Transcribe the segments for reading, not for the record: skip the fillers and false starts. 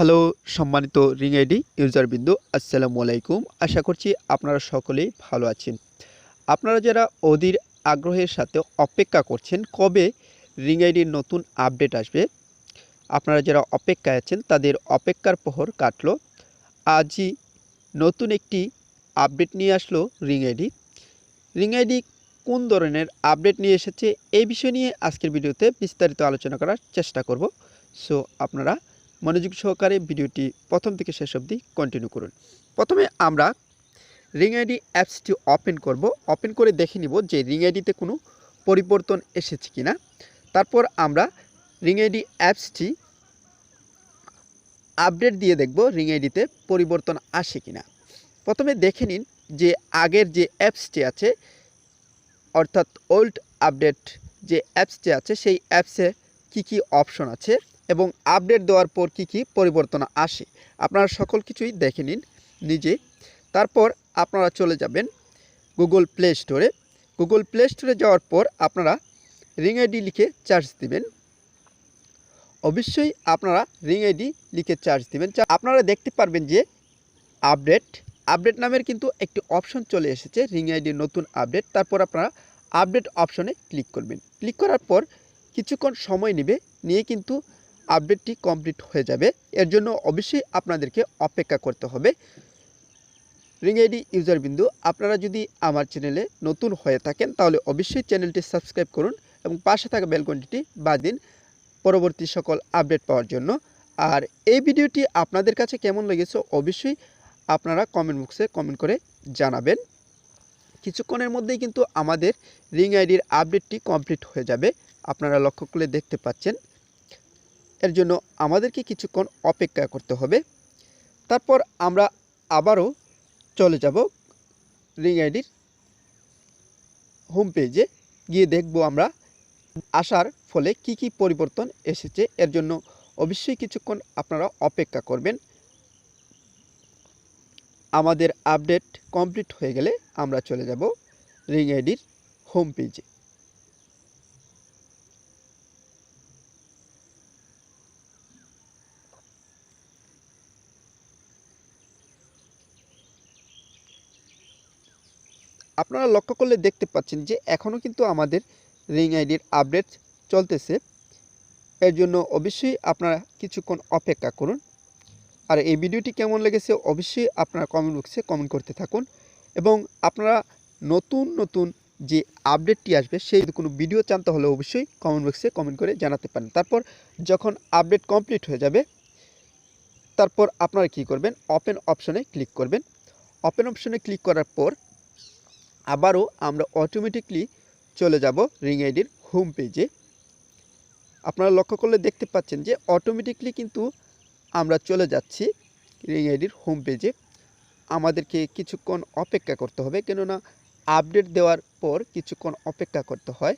Hello সম্মানিত ring ID ইউজারবৃন্দ, আসসালামু আলাইকুম। আশা করছি আপনারা সকলেই ভালো আছেন। আপনারা যারা অধীর আগ্রহের সাথে অপেক্ষা করছেন কবে রিং আইডির নতুন আপডেট আসবে, আপনারা যারা অপেক্ষায় আছেন তাদের অপেক্ষার প্রহর কাটলো। আজই নতুন একটি আপডেট নিয়ে আসলো রিং আইডি। রিং আইডি কোন ধরনের আপডেট নিয়ে এসেছে এই বিষয় নিয়ে আজকের ভিডিওতে বিস্তারিত আলোচনা করার চেষ্টা করব। সো আপনারা মনোযোগ সহকারে ভিডিওটি প্রথম থেকে শেষ অবধি কন্টিনিউ করুন। প্রথমে আমরা রিং আইডি অ্যাপসটি ওপেন করব। ওপেন করে দেখে নিব যে রিং আইডিতে কোনো পরিবর্তন এসেছে কিনা। তারপর আমরা রিং আইডি অ্যাপসটি আপডেট দিয়ে দেখব রিং আইডিতে পরিবর্তন আসে কিনা। প্রথমে দেখে নিন যে আগের যে অ্যাপসটি আছে, অর্থাৎ ওল্ড আপডেট যে অ্যাপসটি আছে সেই অ্যাপসে কি অপশন আছে এবং আপডেট দেওয়ার পর কি পরিবর্তন আসে আপনারা সকল কিছুই দেখে নিন নিজে। তারপর আপনারা চলে যাবেন গুগল প্লে স্টোরে। গুগল প্লে স্টোরে যাওয়ার পর আপনারা রিং আইডি লিখে সার্চ দিবেন। অবশ্যই আপনারা রিং আইডি লিখে সার্চ দিবেন। আপনারা দেখতে পারবেন যে আপডেট নামের কিন্তু একটি অপশন চলে এসেছে, রিং আইডির নতুন আপডেট। তারপর আপনারা আপডেট অপশনে ক্লিক করবেন। ক্লিক করার পর কিছুক্ষণ সময় নিয়ে কিন্তু আপডেটটি কমপ্লিট হয়ে যাবে। এর জন্য অবশ্যই আপনাদেরকে অপেক্ষা করতে হবে। রিং আইডি ইউজারবৃন্দ, আপনারা যদি আমার চ্যানেলে নতুন হয়ে থাকেন তাহলে অবশ্যই চ্যানেলটি সাবস্ক্রাইব করুন এবং পাশে থাকা বেল ঘন্টিটি বাজিয়ে দিন পরবর্তী সকল আপডেট পাওয়ার জন্য। আর এই ভিডিওটি আপনাদের কাছে কেমন লেগেছে অবশ্যই আপনারা কমেন্ট বক্সে কমেন্ট করে জানাবেন। কিছুক্ষণের মধ্যেই কিন্তু আমাদের রিং আইডির আপডেটটি কমপ্লিট হয়ে যাবে, আপনারা লক্ষ্য করে দেখতে পাচ্ছেন। এর জন্য আমাদেরকে কিছুক্ষণ অপেক্ষা করতে হবে। তারপর আমরা আবারও চলে যাব রিং আইডির হোম পেজে, গিয়ে দেখব আমরা আসার ফলে কি পরিবর্তন এসেছে। এর জন্য অবশ্যই কিছুক্ষণ আপনারা অপেক্ষা করবেন। আমাদের আপডেট কমপ্লিট হয়ে গেলে আমরা চলে যাব রিং আইডির হোম পেজে। আপনারা লক্ষ্য করলে দেখতে পাচ্ছেন যে এখনও কিন্তু আমাদের রিং আইডির আপডেট চলতেছে। এর জন্য অবশ্যই আপনারা কিছুক্ষণ অপেক্ষা করুন। আর এই ভিডিওটি কেমন লেগেছে অবশ্যই আপনারা কমেন্ট বক্সে কমেন্ট করতে থাকুন এবং আপনারা নতুন যে আপডেটটি আসবে সেই কোনো ভিডিও চান তাহলে অবশ্যই কমেন্ট বক্সে কমেন্ট করে জানাতে পারেন। তারপর যখন আপডেট কমপ্লিট হয়ে যাবে তারপর আপনারা কি করবেন, ওপেন অপশনে ক্লিক করবেন। ওপেন অপশনে ক্লিক করার পর আবারও আমরা অটোমেটিকলি চলে যাব রিং আইডির হোম পেজে। আপনারা লক্ষ্য করলে দেখতে পাচ্ছেন যে অটোমেটিকলি কিন্তু আমরা চলে যাচ্ছি রিং আইডির হোম পেজে। আমাদেরকে কিছুক্ষণ অপেক্ষা করতে হবে, কেননা আপডেট দেওয়ার পর কিছুক্ষণ অপেক্ষা করতে হয়।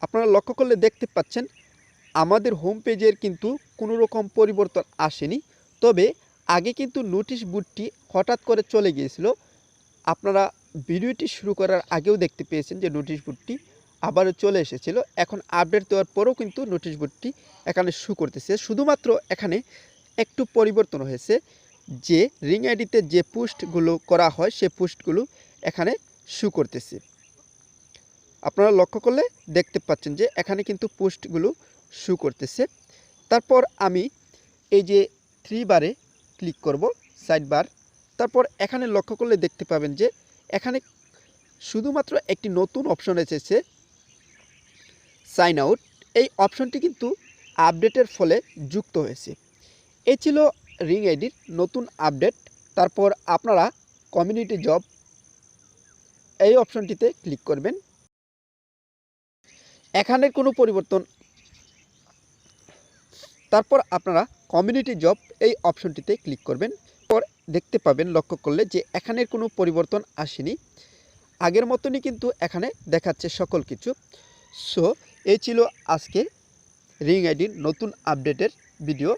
আপনারা লক্ষ্য করলে দেখতে পাচ্ছেন আমাদের হোম পেজের কিন্তু কোনো রকম পরিবর্তন আসেনি, তবে আগে কিন্তু নোটিশ বোর্ডটি হঠাৎ করে চলে গিয়েছিল। আপনারা ভিডিওটি শুরু করার আগেও দেখতে পেয়েছেন যে নোটিশ বোর্ডটি আবারও চলে এসেছিল। এখন আপডেট দেওয়ার পরেও কিন্তু নোটিশ বোর্ডটি এখানে শো করতেছে। শুধুমাত্র এখানে একটু পরিবর্তন হয়েছে, যে রিং আইডিতে যে পোস্টগুলো করা হয় সে পোস্টগুলো এখানে শো করতেছে। আপনারা লক্ষ্য করলে দেখতে পাচ্ছেন যে এখানে কিন্তু পোস্টগুলো শো করতেছে। তারপর আমি এই যে 3 বারে ক্লিক করব, সাইড বার। তারপর এখানে লক্ষ্য করলে দেখতে পাবেন যে এখানে শুধুমাত্র একটি নতুন অপশন এসেছে, সাইন আউট। এই অপশনটি কিন্তু আপডেটের ফলে যুক্ত হয়েছে। এই ছিল রিং আইডির নতুন আপডেট। তারপর আপনারা কমিউনিটি জব এই অপশনটিতে ক্লিক করবেন। এখানের কোনো পরিবর্তন, তারপর আপনারা কমিউনিটি জব এই অপশনটিতে ক্লিক করবেন। পর দেখতে পাবেন লক্ষ্য করলে যে এখানের কোনো পরিবর্তন আসেনি, আগের মতনই কিন্তু এখানে দেখাচ্ছে সকল কিছু। সো এই ছিল আজকে রিং আইডির নতুন আপডেটের ভিডিও।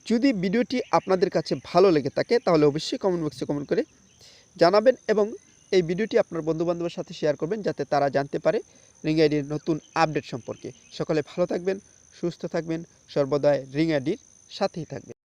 যদি ভিডিওটি আপনাদের কাছে ভালো লেগে থাকে তাহলে অবশ্যই কমেন্ট বক্সে কমেন্ট করে জানাবেন এবং এই ভিডিওটি আপনার বন্ধুবান্ধবের সাথে শেয়ার করবেন যাতে তারা জানতে পারে রিং আইডির নতুন আপডেট সম্পর্কে। সকলে ভালো থাকবেন, সুস্থ থাকবেন, সর্বদাই রিং আইডির সাথেই থাকবেন।